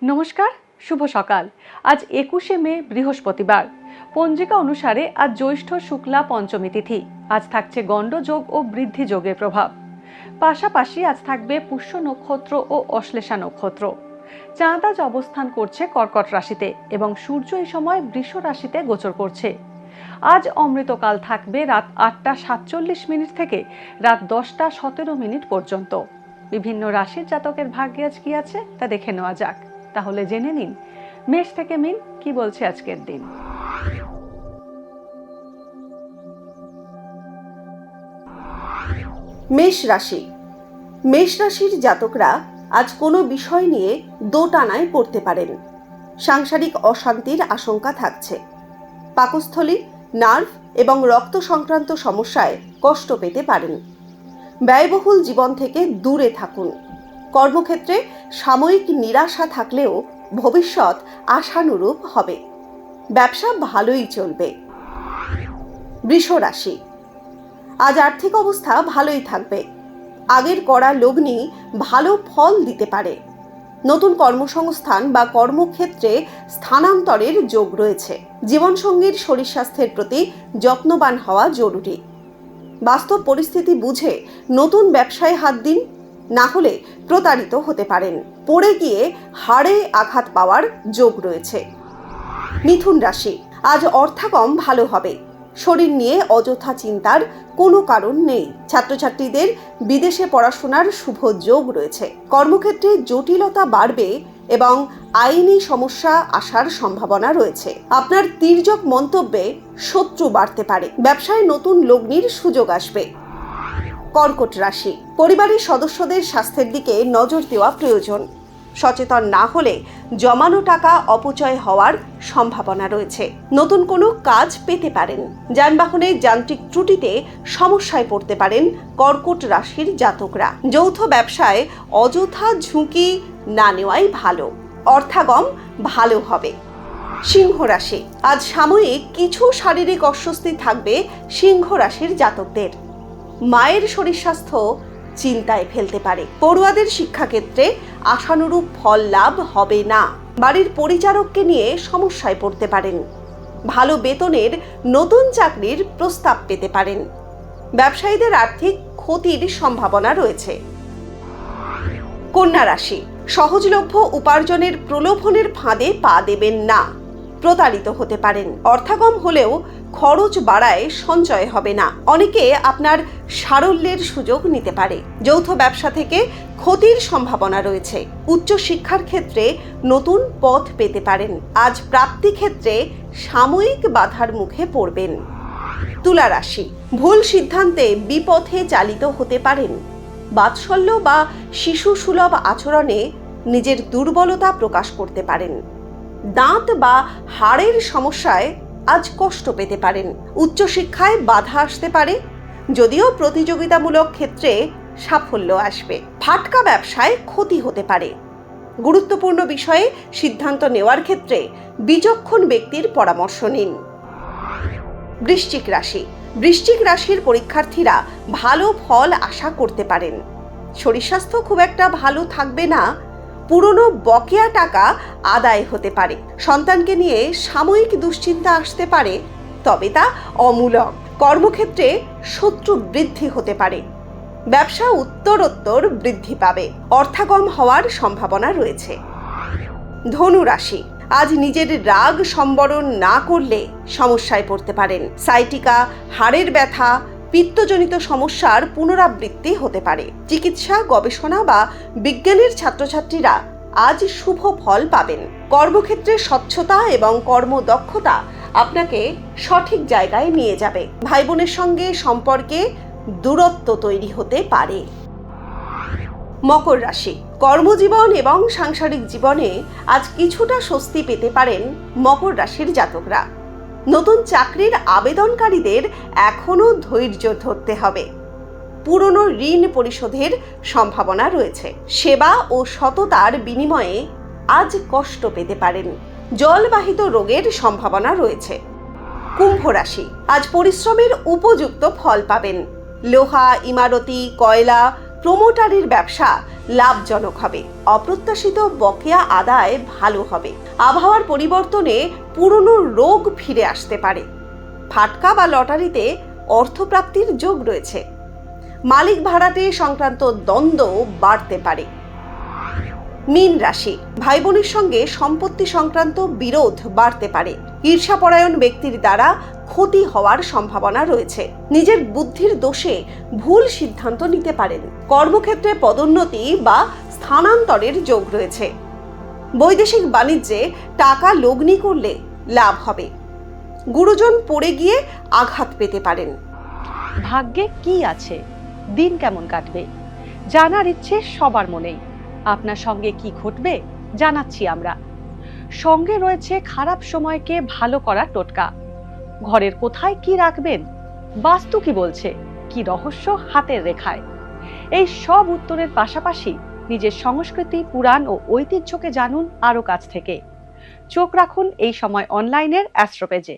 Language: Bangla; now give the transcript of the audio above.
নমস্কার, শুভ সকাল। আজ 21শে মে, বৃহস্পতিবার। পঞ্জিকা অনুসারে আজ জ্যৈষ্ঠ শুক্লা পঞ্চমী তিথি। আজ থাকছে গণ্ডযোগ ও বৃদ্ধি যোগের প্রভাব। পাশাপাশি আজ থাকবে পুষ্য নক্ষত্র ও অশ্লেষা নক্ষত্র। চাঁদ আজ অবস্থান করছে কর্কট রাশিতে এবং সূর্য এই সময় বৃষ রাশিতে গোচর করছে। আজ অমৃতকাল থাকবে রাত 8টা 47 মিনিট থেকে রাত 10টা 17 মিনিট পর্যন্ত। বিভিন্ন রাশির জাতকের ভাগ্যে আজ কি আছে তা দেখে নেওয়া যাক। তাহলে জেনে নিন মেষ থেকে মিন কি বলছে আজকের দিন। মেষ রাশি। মেষ রাশির জাতকরা আজ কোনো বিষয় নিয়ে দোটানায় পড়তে পারেন। সাংসারিক অশান্তির আশঙ্কা থাকছে। পাকস্থলী, নার্ভ এবং রক্ত সংক্রান্ত সমস্যায় কষ্ট পেতে পারেন। ব্যয়বহুল জীবন থেকে দূরে থাকুন। কর্মক্ষেত্রে সাময়িক নিরাশা থাকলেও ভবিষ্যৎ আশানুরূপ হবে। ব্যবসা ভালোই চলবে। বৃষ রাশি। আজ আর্থিক অবস্থা ভালোই থাকবে। আগের করা লগ্নি ভালো ফল দিতে পারে। নতুন কর্মসংস্থান বা কর্মক্ষেত্রে স্থানান্তরের যোগ রয়েছে। জীবনসঙ্গীর শরীর স্বাস্থ্যের প্রতি যত্নবান হওয়া জরুরি। বাস্তব পরিস্থিতি বুঝে নতুন ব্যবসায় হাত দিন, না হলে প্রতারিত হতে পারেন। পড়ে গিয়ে হাড়ে আঘাত পাওয়ার যোগ রয়েছে। মিথুন রাশি। আজ অর্থাগম ভালো হবে। শরীর নিয়ে অযথা চিন্তার কোনো কারণ নেই। ছাত্রছাত্রীদের বিদেশে পড়াশোনার শুভ যোগ রয়েছে। কর্মক্ষেত্রে জটিলতা বাড়বে এবং আইনি সমস্যা আসার সম্ভাবনা রয়েছে। আপনার তির্যক মন্তব্যে শত্রু বাড়তে পারে। ব্যবসায় নতুন লগ্নির সুযোগ আসবে। কর্কট রাশি। পরিবারের সদস্যদের স্বাস্থ্যের দিকে নজর দেওয়া প্রয়োজন। সচেতন না হলে জমানো টাকা অপচয় হওয়ার সম্ভাবনা রয়েছে। নতুন কোনো কাজ পেতে পারেন। যানবাহনের যান্ত্রিক ত্রুটিতে সমস্যায় পড়তে পারেন কর্কট রাশির জাতকরা। যৌথ ব্যবসায় অযথা ঝুঁকি না নেওয়াই ভালো। অর্থাগম ভালো হবে। সিংহ রাশি। আজ সাময়িক কিছু শারীরিক অস্বস্তি থাকবে সিংহ রাশির জাতকদের। মায়ের শরীর স্বাস্থ্য চিন্তায় ফেলতে পারে। পড়ুয়াদের শিক্ষাক্ষেত্রে আশানুরূপ ফল লাভ হবে না। বাড়ির পরিচারককে নিয়ে সমস্যায় পড়তে পারেন। ভালো বেতনের নতুন চাকরির প্রস্তাব পেতে পারেন। ব্যবসায়ীদের আর্থিক ক্ষতির সম্ভাবনা রয়েছে। কন্যা রাশি। সহজলভ্য উপার্জনের প্রলোভনের ফাঁদে পা দেবেন না। প্রতারিত হতে পারেন। অর্থাগম হলেও খরচ বাড়ায় সঞ্চয় হবে না। অনেকে আপনার সারল্যের সুযোগ নিতে পারে। যৌথ ব্যবসা থেকে ক্ষতির সম্ভাবনা রয়েছে। উচ্চ শিক্ষার ক্ষেত্রে নতুন পথ পেতে পারেন। আজ প্রাপ্তি ক্ষেত্রে সাময়িক বাধার মুখে পড়বেন। তুলা রাশি। ভুল সিদ্ধান্তে বিপথে চালিত হতে পারেন। বাৎসল্য বা শিশু সুলভ আচরণে নিজের দুর্বলতা প্রকাশ করতে পারেন। দাঁত বা হাড়ের সমস্যায় আজ কষ্ট পেতে পারেন। উচ্চশিক্ষায় বাধা আসতে পারে, যদিও প্রতিযোগিতামূলক ক্ষেত্রে সাফল্য আসবে। ফাটকা ব্যবসায় ক্ষতি হতে পারে। গুরুত্বপূর্ণ বিষয়ে সিদ্ধান্ত নেওয়ার ক্ষেত্রে বিচক্ষণ ব্যক্তির পরামর্শ নিন। বৃশ্চিক রাশি। বৃশ্চিক রাশির পরীক্ষার্থীরা ভালো ফল আশা করতে পারেন। শরীর স্বাস্থ্য খুব একটা ভালো থাকবে না। পুরনো বকেয়া টাকা আদায় হতে পারে। সন্তানকে নিয়ে সাময়িক দুশ্চিন্তা আসতে পারে, তবে তা অমূলক। কর্মক্ষেত্রে শত্রু বৃদ্ধি হতে পারে। ব্যবসা উত্তরোত্তর বৃদ্ধি পাবে। অর্থাগম হওয়ার সম্ভাবনা রয়েছে। ধনু রাশি। আজ নিজের রাগ সম্বরণ না করলে সমস্যায় পড়তে পারেন। সাইটিকা, হাড়ের ব্যথা, পিত্তজনিত সমস্যার পুনরাবৃত্তি হতে পারে। চিকিৎসা, গবেষণা বা বিজ্ঞানের ছাত্রছাত্রীরা আজ শুভ ফল পাবেন। কর্মক্ষেত্রে স্বচ্ছতা এবং কর্মদক্ষতা আপনাকে সঠিক জায়গায় নিয়ে যাবে। ভাই বোনের সঙ্গে সম্পর্কে দূরত্ব তৈরি হতে পারে। মকর রাশি। কর্মজীবন এবং সাংসারিক জীবনে আজ কিছুটা স্বস্তি পেতে পারেন মকর রাশির জাতকরা। নতুন চাকরির আবেদনকারীদের এখনও ধৈর্য ধরতে হবে। পুরনো ঋণ পরিশোধের সম্ভাবনা রয়েছে। সেবা ও সততার বিনিময়ে আজ কষ্ট পেতে পারেন। জলবাহিত রোগের সম্ভাবনা রয়েছে। কুম্ভ রাশি। আজ পরিশ্রমের উপযুক্ত ফল পাবেন। লোহা, ইমারতি, কয়লা, প্রোমোটারির ব্যবসা লাভজনক হবে। অপ্রত্যাশিত বকেয়া আদায় ভালো হবে। আবহাওয়ার পরিবর্তনে পুরনো রোগ ফিরে আসতে পারে। ফাটকা বা লটারিতে অর্থপ্রাপ্তির যোগ রয়েছে। মালিক ভাড়াটে সংক্রান্ত দ্বন্দ্ব বাড়তে পারে। মীন রাশি, ভাই বোনের সঙ্গে সম্পত্তি সংক্রান্ত বিরোধ বাড়তে পারে। ঈর্ষাপরায়ণ ব্যক্তির দ্বারা ক্ষতি হওয়ার সম্ভাবনা রয়েছে। নিজের বুদ্ধির দোষে ভুল সিদ্ধান্ত নিতে পারেন। কর্মক্ষেত্রে পদোন্নতি বা স্থানান্তরের যোগ রয়েছে। বৈদেশিক বাণিজ্যে টাকা লগ্নি করলে লাভ হবে। গুরুজন পড়ে গিয়ে আঘাত পেতে পারেন। ভাগ্যে কি আছে, দিন কেমন কাটবে, জানার ইচ্ছে সবার মনেই। আপনার সঙ্গে কি ঘটবে জানাচ্ছি আমরা। সঙ্গে রয়েছে খারাপ সময়কে ভালো করার টোটকা। ঘরের কোথায় কি রাখবেন, বাস্তু কি বলছে, কি রহস্য হাতের রেখায়। এই সব উত্তরের পাশাপাশি নিজের সংস্কৃতি, পুরাণ ও ঐতিহ্যকে জানুন আরো কাছ থেকে। চোখ রাখুন এই সময় অনলাইনের অ্যাস্ট্রো পেজে।